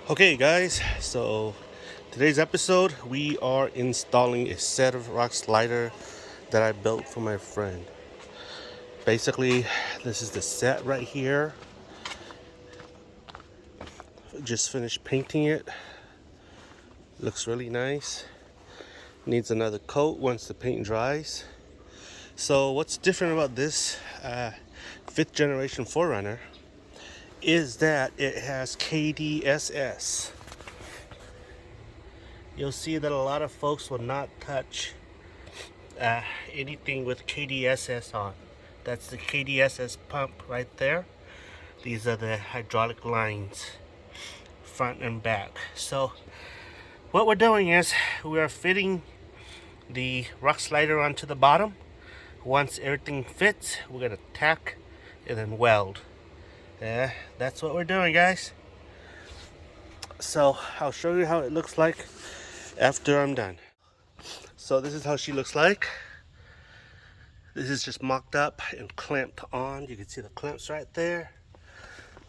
Okay guys, so today's episode we are installing a set of Rocksliders that I built for my friend. Basically, this is the set right here. Just finished painting it. Looks really nice. Needs another coat once the paint dries. So what's different about this 5th generation 4Runner is that it has KDSS. You'll see that a lot of folks will not touch anything with KDSS on. That's the KDSS pump right there. These are the hydraulic lines, front and back. So what we're doing is we are fitting the Rockslider onto the bottom. Once everything fits, we're gonna tack and then weld. That's what we're doing, guys. So I'll show you how it looks like after I'm done. So this is how she looks like. This is just mocked up and clamped on. You can see the clamps right there.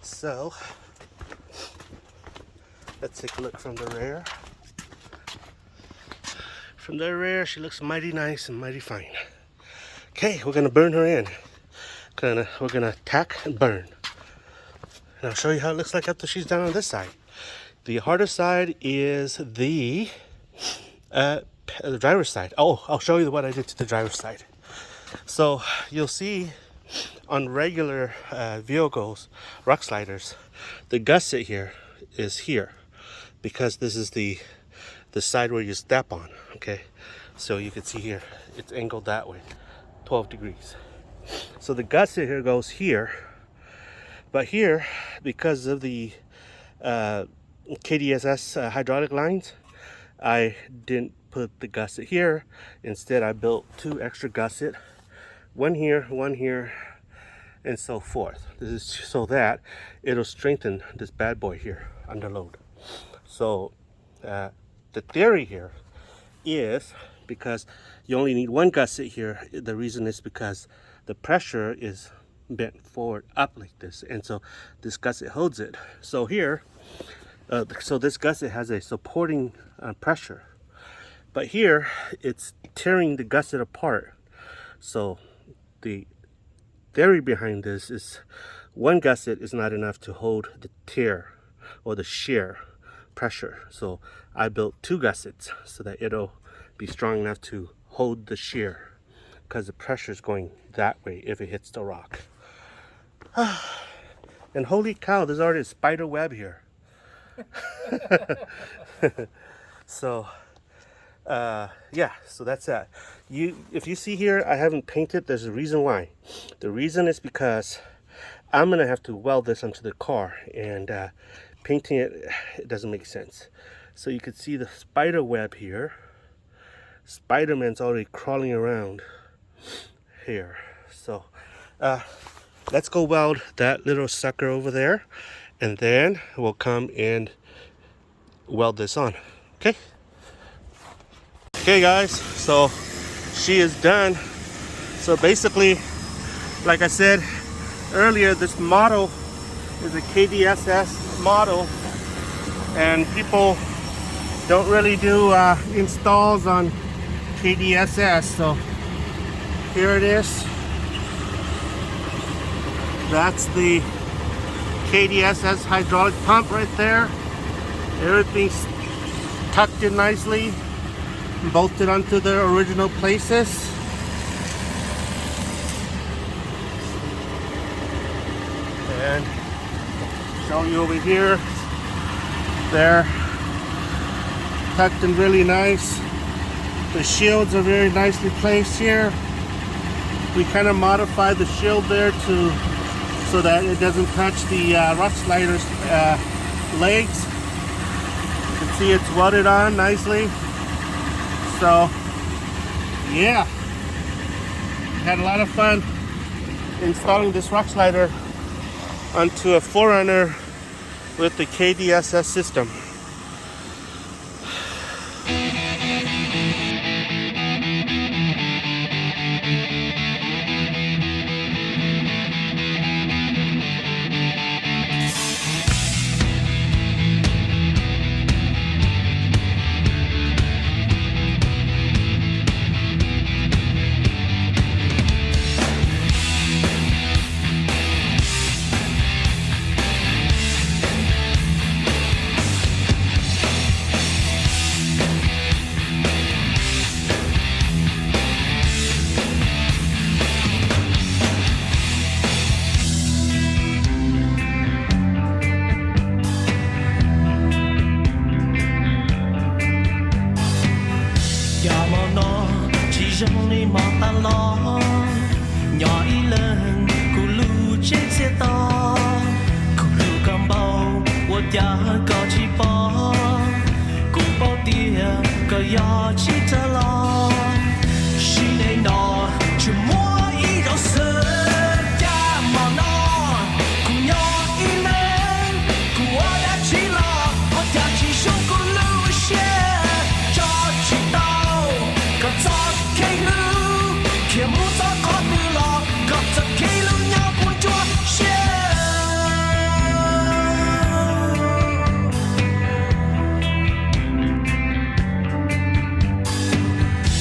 So let's take a look from the rear. From the rear, she looks mighty nice and mighty fine. Okay, we're gonna burn her in. We're gonna tack and burn. And I'll show you how it looks like after she's done on this side. The harder side is the driver's side. Oh, I'll show you what I did to the driver's side. So you'll see on regular vehicles, Rocksliders, the gusset here is here because this is the side where you step on. Okay, so you can see here it's angled that way, 12 degrees. So the gusset here goes here, but here, because of the KDSS hydraulic lines, I didn't put the gusset here. Instead, I built 2 extra gusset, one here, and so forth. This is so that it'll strengthen this bad boy here under load. So the theory here is because you only need 1 gusset here. The reason is because the pressure is bent forward up like this, and so this gusset holds it. So here, so this gusset has a supporting pressure, but here it's tearing the gusset apart. So the theory behind this is 1 gusset is not enough to hold the tear or the shear pressure. So I built 2 gussets so that it'll be strong enough to hold the shear, because the pressure is going that way if it hits the rock. And holy cow, there's already a spider web here. So yeah, so that's that. If you see here, I haven't painted. There's a reason why. The reason is because I'm gonna have to weld this onto the car, and painting it doesn't make sense. So you can see the spider web here. Spider-Man's already crawling around here. So let's go weld that little sucker over there, and then we'll come and weld this on. Okay guys, so she is done. So basically, like I said earlier, this model is a KDSS model, and people don't really do installs on KDSS. So here it is. That's the KDSS hydraulic pump right there. Everything's tucked in nicely, bolted onto their original places. And show you over here, they're tucked in really nice. The shields are very nicely placed here. We kind of modified the shield there so that it doesn't touch the Rocksliders legs. You can see it's welded on nicely. So yeah, had a lot of fun installing this Rockslider onto a 4Runner with the KDSS system. rừng đi mọc ta lo nhỏ ý lớn cụ lù chết xe to